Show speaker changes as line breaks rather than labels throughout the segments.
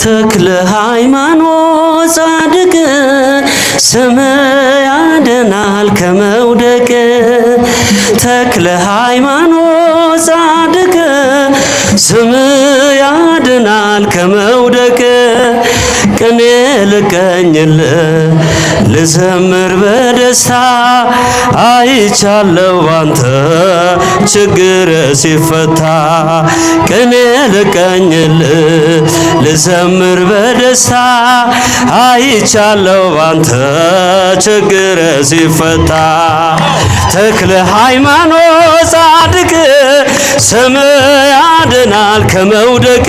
ተክለ ሃይማኖት ጻድቅ ስም ያድናል ከመውደቅ ተክለ ሃይማኖት ጻድቅ ስም ያድናል ከመውደቅ ቅኔ ልቀኝልህ ልዘምር በደስታ አይቻለው ባንተ ችግር ሲፈታ ቅኔ ልቀኝልህ ልዘምር በደስታ አይቻለው ባንተ ችግር ሲፈታ ተክለ ሃይማኖት ጻድቅ ስም ያድናል ከመውደቅ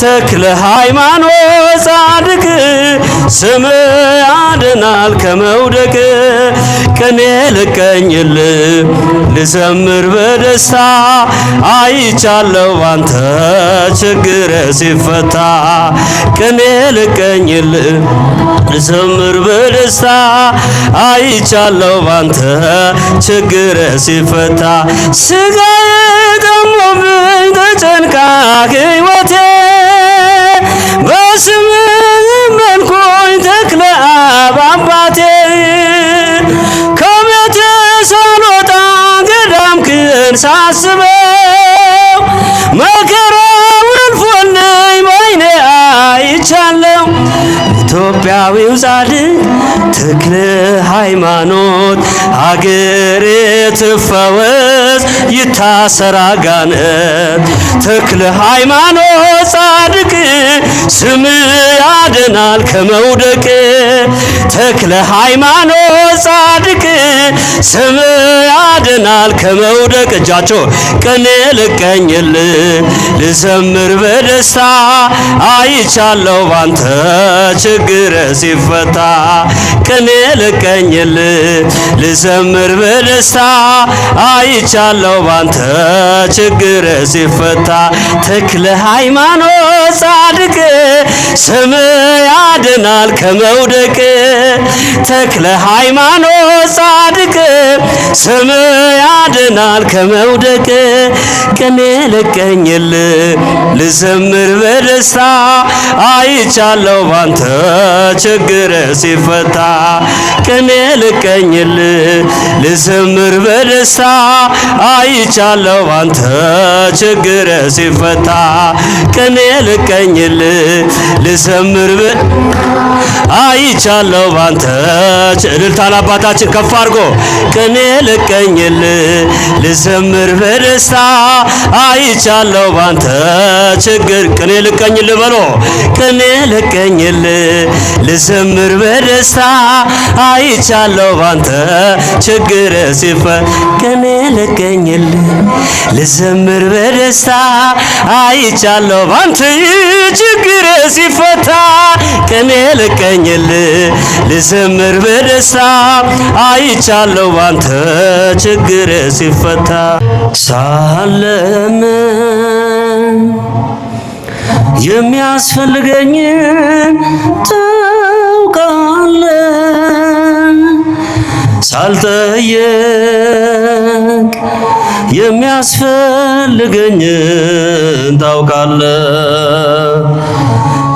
ተክለ ሃይማኖት ጻድቅ ስም ያድናል ከመውደቅ ቅኔ ልቀኝልህ ልዘምር በደስታ አይቻለው ባንተ ችግር ሲፈታ ቅኔ ልቀኝልህ ልዘምር በደስታ አይቻለው ባንተ ችግር ሲፈታ ስጋዬ ደሞብኝ ተጨንቃ ሕይወቴ በስምህ መልኩኝ ተክለ አብ አባቴ ከቤቴ ሳልወጣ ገዳምክን ሳስበው መከራው አልፎልኝ በዓይኔ አይቻለው ኢትዮጵያዊው ጻድቅ ተክለ ሃይማኖት አገሬ ትፈወስ ይታሰር አጋንንት ተክለ ሃይማኖት ጻድቅ ስም ያድናል ከመውደቅ ተክለ ሃይማኖት ጻድቅ ስም ያድናል ከመውደቅ እጃቸው ቅኔ ልቀኝልህ ልዘምር በደስታ አይቻለው ባንተ ችግር ሲፈታ ቅኔ ልቀኝልህ ልዘምር በደስታ አይቻለው ባንተ ችግር ሲፈታ ተክለ ሃይማኖት ጻድቅ ስም ያድናል ከመውደቅ ተክለ ሃይማኖት ጻድቅ ስም ያድናል ከመውደቅ ቅኔ ልቀኝልህ ልዘምር በደስታ አይቻለው ባንተ ችግር ሲፈታ ቅኔ ልቀኝልህ ልዘምር በደስታ አይቻለው ባንተ ችግር ሲፈታ ቅኔ ልቀኝልህ ልዘምር አይቻለው ባንተ እልልታን አባታችን ከፍ አድርጎ ቅኔ ልቀኝልህ ልዘምር በደስታ አይቻለው ባንተ ችግር ቅኔ ልቀኝልህ በሎ ቅኔ ልቀኝልህ ልዘምር በደስታ አይቻለው ባንተ ችግር ሲፈታ ቅኔ ልቀኝልህ ልዘምር በደስታ አይቻለው ባንተ ችግር ሲፈታ ቅኔ ልቀኝልህ ልዘምር በደስታ አይቻለው ባንተ ችግር ሲፈታ ሳለም የሚያስፈልገኝ ታውቃለህ ሳልጠየቅ የሚያስፈልገኝ ታውቃለህ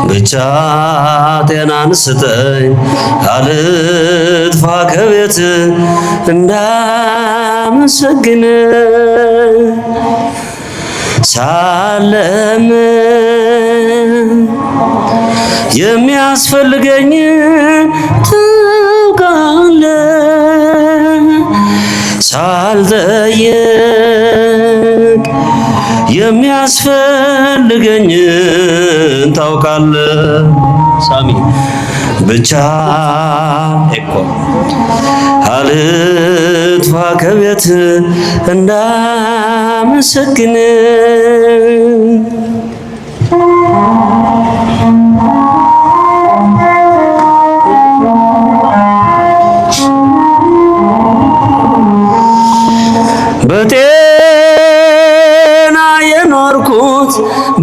ብቻ ጤናን ስጠኝ አልጥፋ ከቤት እንዳመሰግን ሳለም የሚያስፈልገኝ ታውቃለህ ሳልጠየቅ የሚያስፈልገኝ ታውቃለህ ሳሚ ብቻ እኮ አልጥፋ ከቤት እንዳመሰግን በጤና የኖርኩት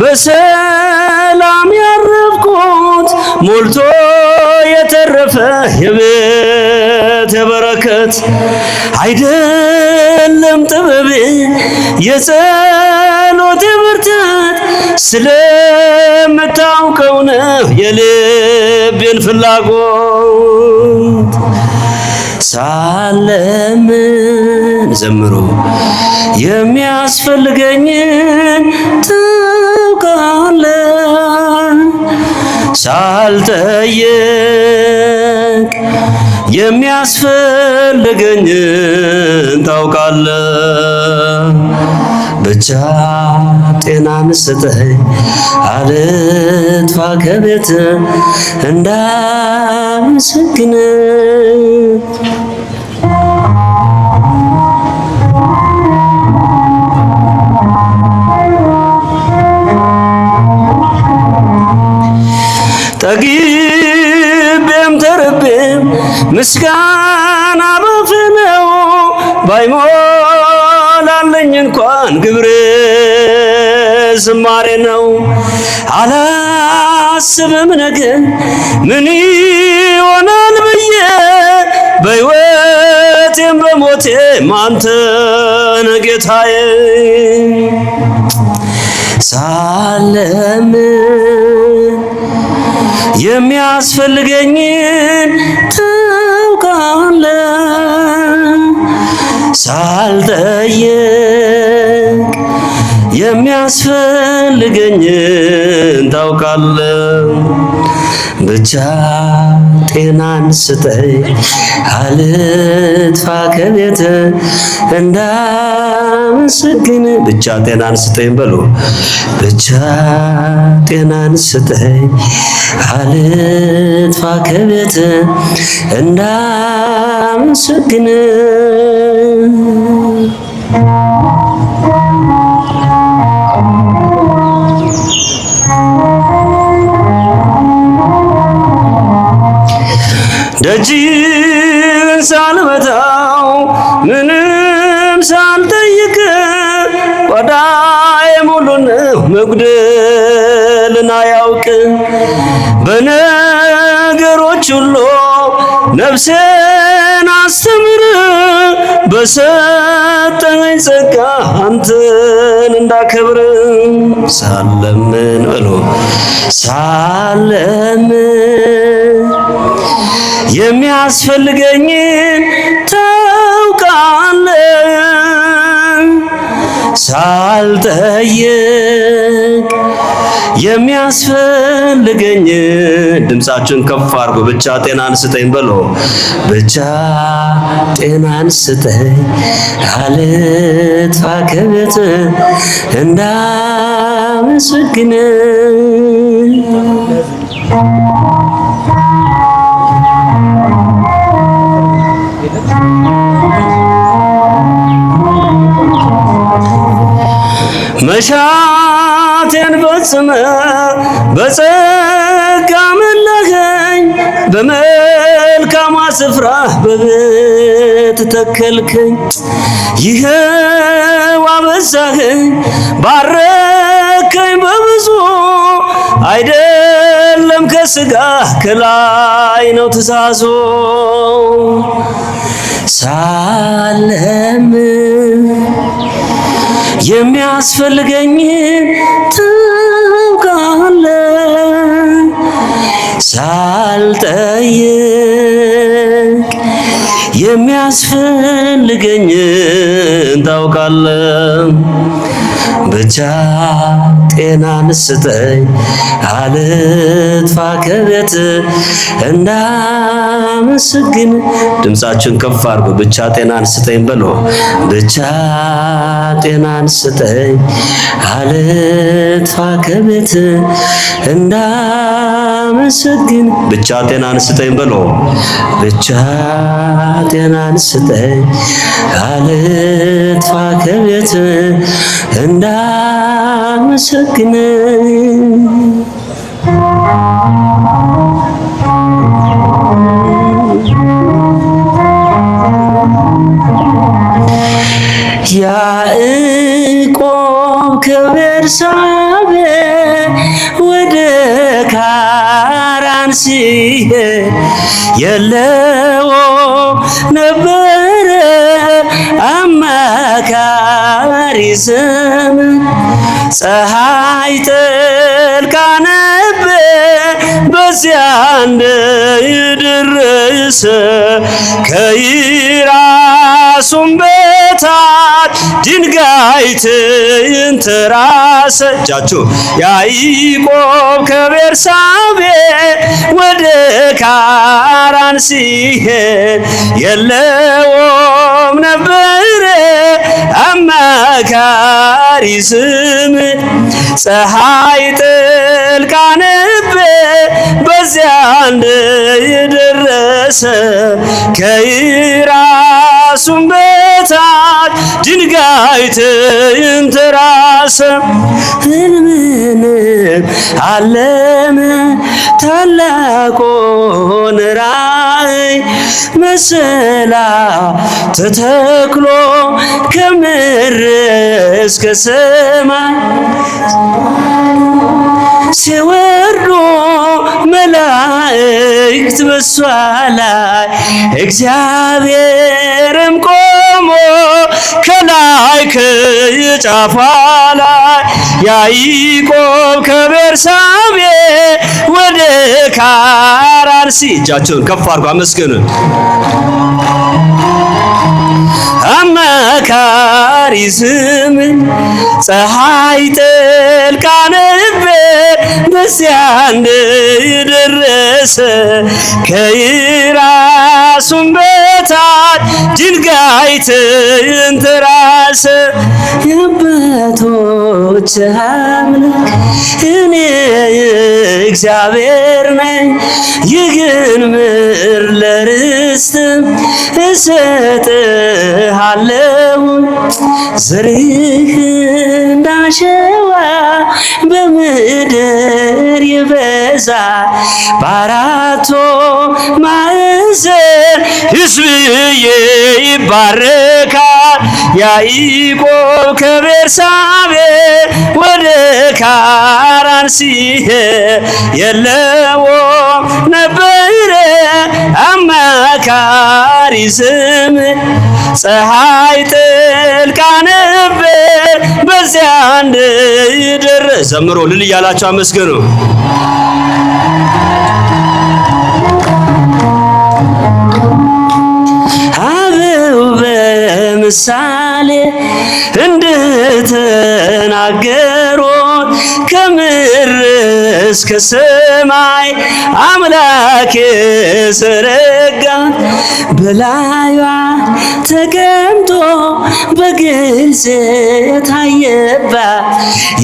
በሰላም ያረፍኩት ሞልቶ የተረፈ የቤት በረከት አይደለም ጥበብ የጸሎት ብርታት ስለምታውቀው ነው የልቤን ፍላጎት ሳለምን ዘምሮ የሚያስፈልገኝን ታውቃለህ ሳልጠየቅ የሚያስፈልገኝን ታውቃለህ ብቻ ጤናን ስጠኝ አልጥፋ ከቤት እንዳመሰግን ጠግቤም ተርቤም ምስጋና ባፌ ነው ባይሞላልኝ እንኳን ግብሬ ዝማሬ ነው አላስብም ነገ ምን ይሆናል ብዬ በሕይወቴም በሞቴም አንተ ነህ ጌታዬ ሳለምን የሚያስፈልገኝን ታውቃለህ ሳልጠየቅ የሚያስፈልገኝን ታውቃለህ ብቻ ጤናን ስጠኝ አልጥፋ ከቤት እንዳመሰግን ብቻ ጤናን ስጠኝ በሉ ብቻ ጤናን ስጠኝ አልጥፋ ከቤት እንዳመሰግን ደጅን ሳልመታው ምንም ሳልጠይቅ ጓዳዬ ሙሉ ነው መጉደልን አያውቅም በነገሮች ሁሉ ነፍሴን አስተምር በሰጠኝ ጸጋ አንተን እንዳከብር ሳለምን በሉ ሳለምን የሚያስፈልገኝን ታውቃለህ ሳልጠየቅ የሚያስፈልገኝን ድምፃችሁን ከፍ አድርጉ ብቻ ጤናን ስጠኝ በሉ ብቻ ጤናን ስጠኝ አልጥፋ ከቤት እንዳመሰግን መሻቴን ፈጽመ በጸጋ መላኸኝ በመልካሟ ስፍራ በቤት ተከልከኝ ይኸው አበዛኸኝ ባረከኝ በብዙ አይደለም ከስጋ ከላይ ነው ትእዛዙ ሳለምን የሚያስፈልገኝን ታውቃለህ ሳልጠየቅ የሚያስፈልገኝን ታውቃለህ ብቻ ጤናን ስጠኝ አልጥፋ ከቤት እንዳመሰግን ድምፃችሁን ከፍ አድርጉ ብቻ ጤናን ስጠኝ በሉ ብቻ ጤናን ስጠኝ አልጥፋ ከቤት እንዳመሰግን ብቻ ጤናን ስጠኝ በሉ ብቻ ጤናን ስጠኝ አልጥፋ ከቤት እንዳመሰግን ያዕቆብ ከቤርሳቤ ወደ ካራን ሲሄድ የለውም ነበረ አማካሪ ዘመን ፀሐይ ጠልቃ ነበር በዚያ እንደደረሰ ከኢራሱም በታች ድንጋይ ተንተራሰ። እጃችሁ ያዕቆብ ከቤርሳቤ ወደ ካራን ሲሄድ የለውም ነበረ አማካሪ ዘመድ። ፀሐይ ጠልቃ ነበር በዚያ እንደደረሰ ከኢራሱም በታች ድንጋይ ተንተራሰ። ሕልምንም አለመ ታላቁን ራእይ መሰላል ተተክሎ ከምድር እስከ ሰማይ ሲወርዱ መላእክት በሷ ላይ እግዚአብሔርም ቆሞ ከላይ ከጫፏ ላይ ያዕቆብ ከቤርሳቤ ወደ ካራን እጃቸውን ከፍ አድርጎ አመስግኑ። አማካሪ ዘመድ ፀሐይ ጠልቃ ነበር በዚያ እንደደረሰ ከኢራሱም በታች ድንጋይ ተንተራሰ። የአባቶች አምላክ እኔ እግዚአብሔር ነኝ፣ ይህን ምድር ለርስትም እሰጥሃለሁ። ዘርህ እንዳሸዋ በምድር ይበዛል፣ በአራቱ ማዕዘን ሕዝብዬ ይባረካል። ያዕቆብ ከቤርሳቤ ወደ ካራን ሲሄድ የለውም ነበረ አማካሪ ዘመድ። ፀሐይ ጠልቃ ነበር በዚያ እንደደረሰ። ዘምሮ ልል እያላችሁ አመስግኑ። አበው በምሳሌ እንደተናገሩት ከምድር እስከ ሰማይ አምላክ የዘረጋት በላዩዋ ተቀምጦ በግልጽ የታየባት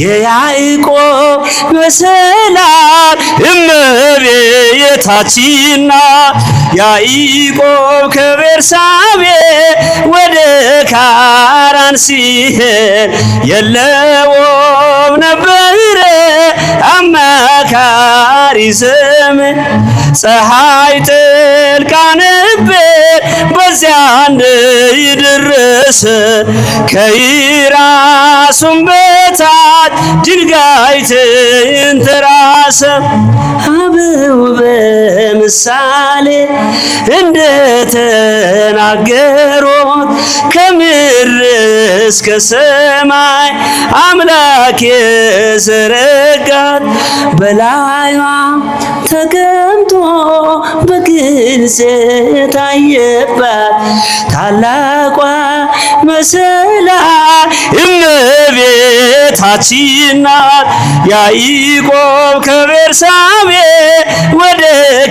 የያዕቆብ መሰላል እመቤታችን ናት። ያዕቆብ ከቤርሳቤ ወደ ካራን ሲሄድ የለውም ነበረ አማካሪ ዘመድ። ፀሐይ ጠልቃ ነበር በዚያ እንደደረሰ ከኢራሱም በታች ድንጋይ ተንተራሰ። አበው በምሳሌ እንደተናገሩት ከምድር እስከ ሰማይ አምላክ የዘረጋት በላዩዋ ተቀምጦ በግልጽ የታየባት ታላቋ መሰላል እመቤታችን ናት። ያዕቆብ ከቤርሳቤ ወደ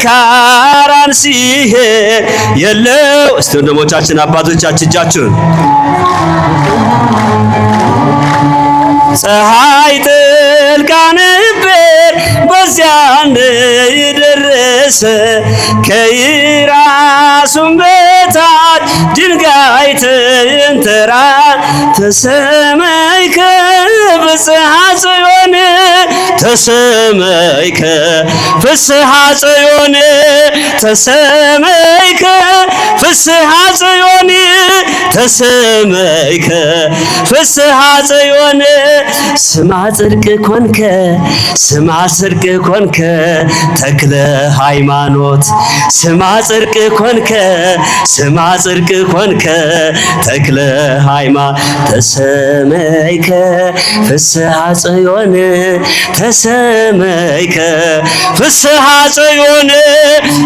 ካራን ሲሄድ የለው። እስቲ ወንድሞቻችን አባቶቻችን እጃችሁን ፀሐይ ጠልቃ ነበር በዚያ እንደደረሰ ከኢራሱም በታች ድንጋይ ተንተራሰ። ተሰማይከ ፍስሐ ጽዮን ተሰማይከ ፍስሐ ጽዮን ተሰማይከ ፍስሐ ጽዮን ተሰማይከ ፍስሐ ጽዮን ስማ ጽድቅ ኮንከ ስማ ጽድቅ ኮንከ ተክለ ሃይማኖት ስማ ጽድቅ ኮንከ ስማ ጽድቅ ኮንከ ተክለ ሃይማኖት ተሰማይከ ፍስሐ ጽዮን ተሰመይከ ፍስሐ ጽዮን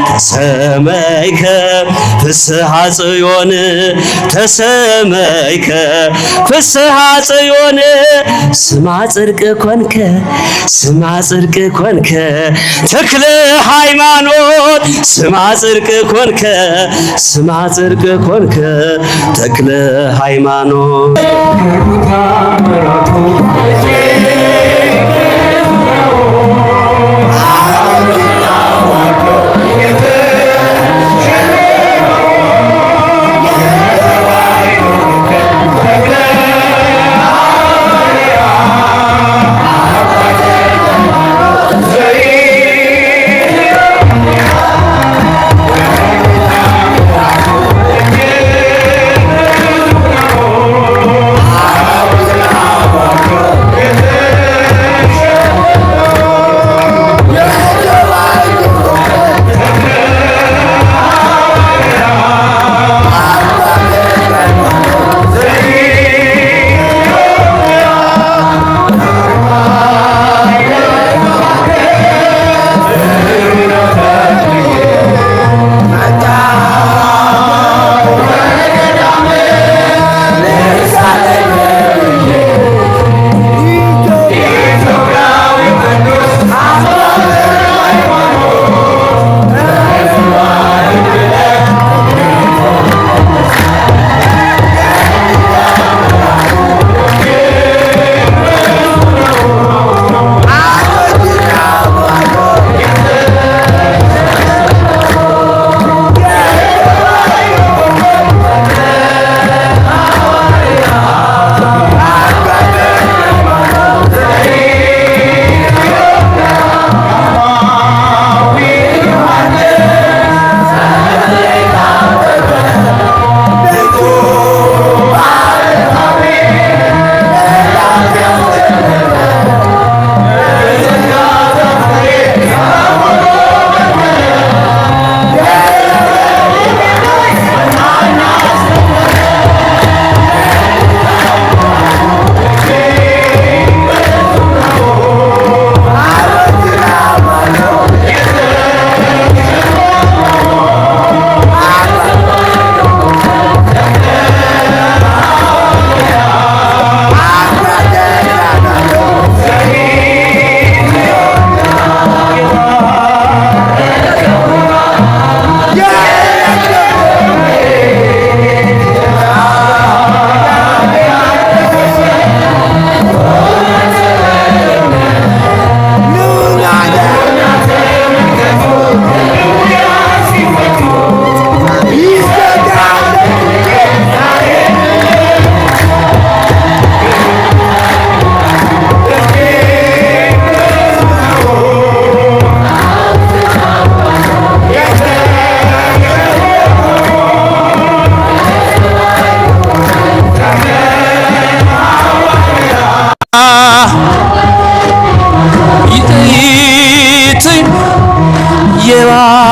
ተሰመይከ ፍስሐ ጽዮን ተሰመይከ ፍስሐ ጽዮን ስማ ጽድቅ ኮንከ ስማ ጽድቅ ኮንከ ተክለ ሃይማኖት ስማ ጽድቅ ኮንከ ስማ ጽድቅ ኮንከ ተክለ ሃይማኖት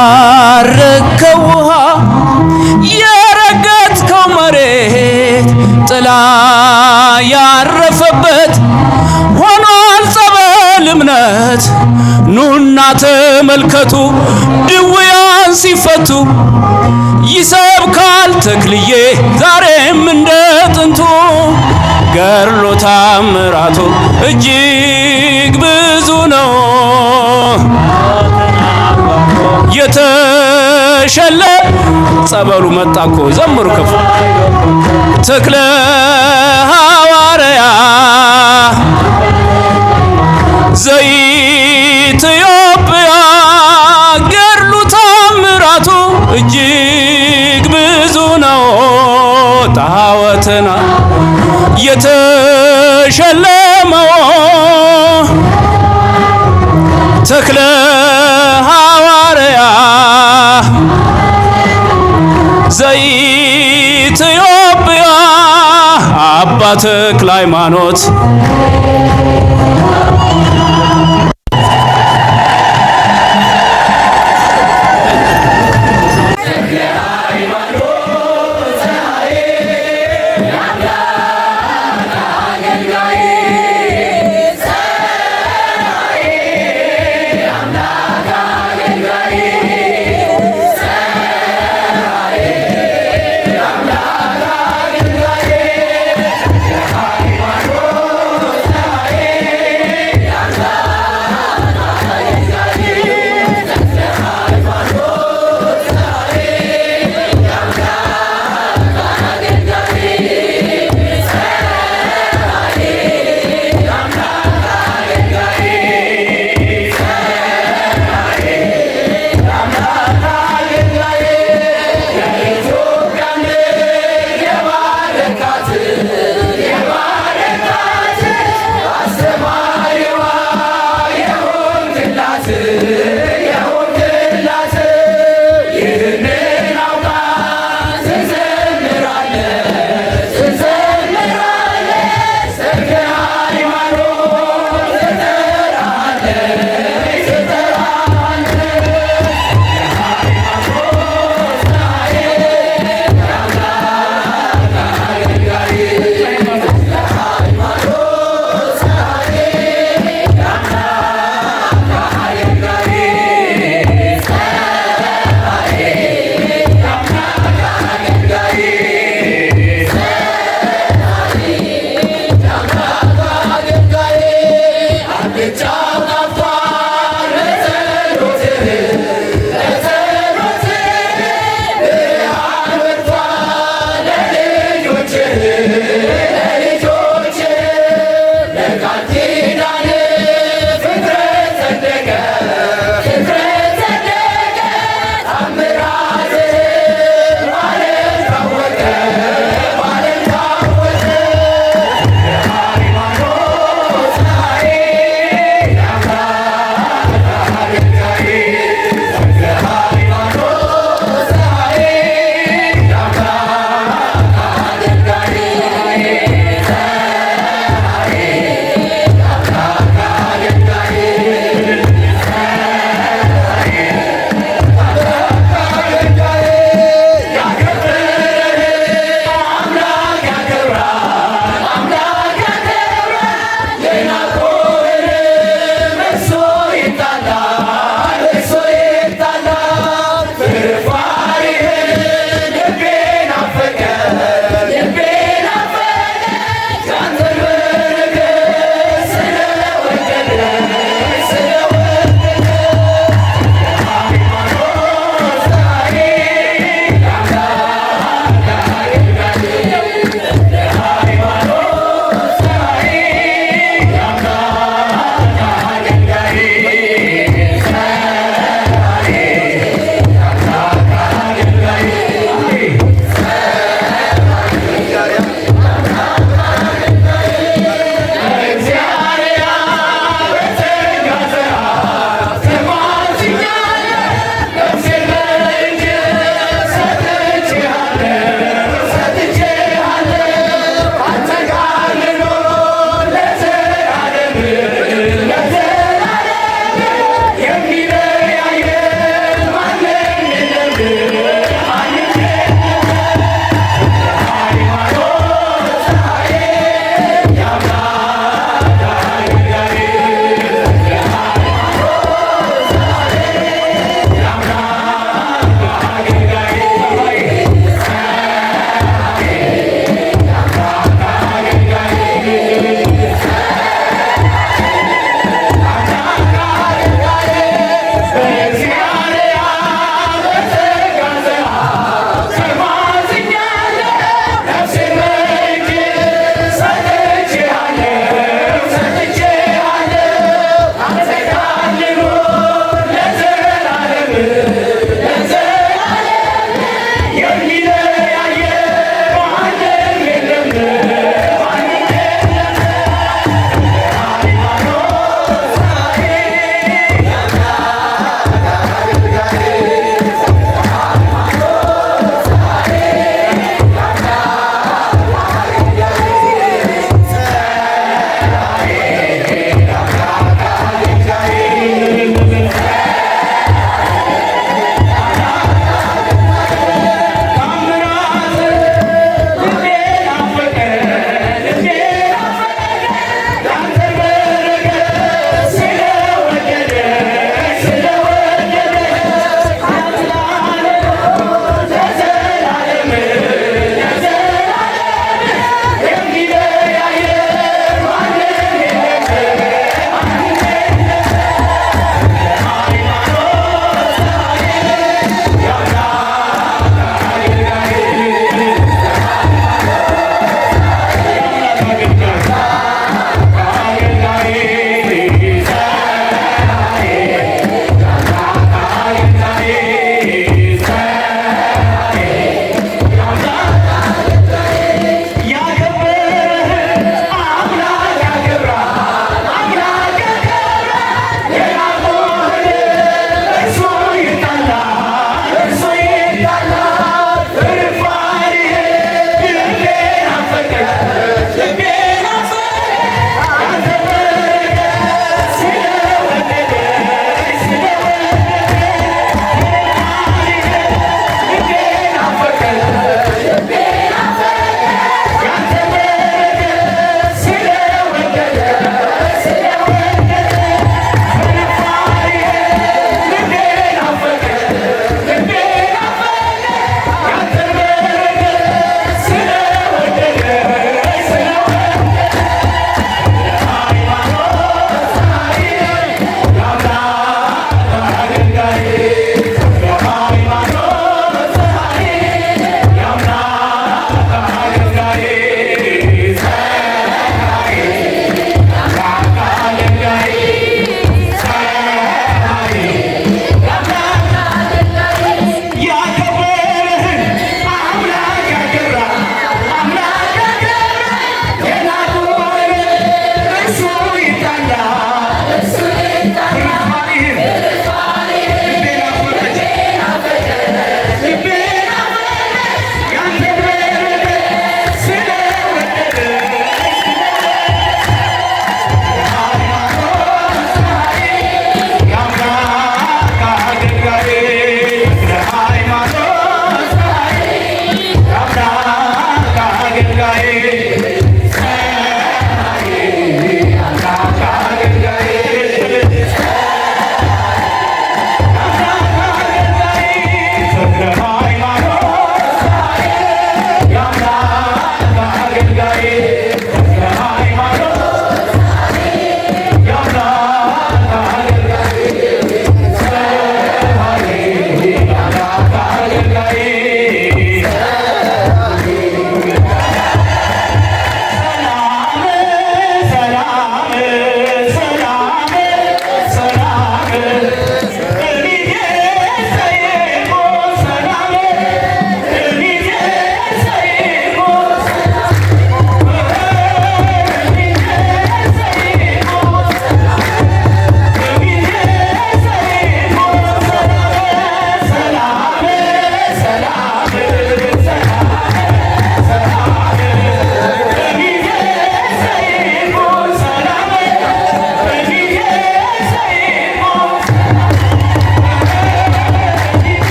የባረከው ውሃ የረገጥከው መሬት ጥላ ያረፈበት ሆኗል ጸበል እምነት ኑና ተመልከቱ ድውያን ሲፈቱ ይሰብካል ተክልዬ ዛሬም እንደ ጥንቱ ገድሉ ተአምራቱ እጅግ ብዙ ነው የተሸለ ጸበሉ መጣኮ ዘምሩ ከፍ ተክለ ሐዋርያ ዘኢትዮጵያ ገድሉ ተአምራቱ እጅግ ብዙ ነው ጣዖትና የተሸለመው ተክለ ሐዋርያ ዘኢትዮጵያ አባ ተክለ ሃይማኖት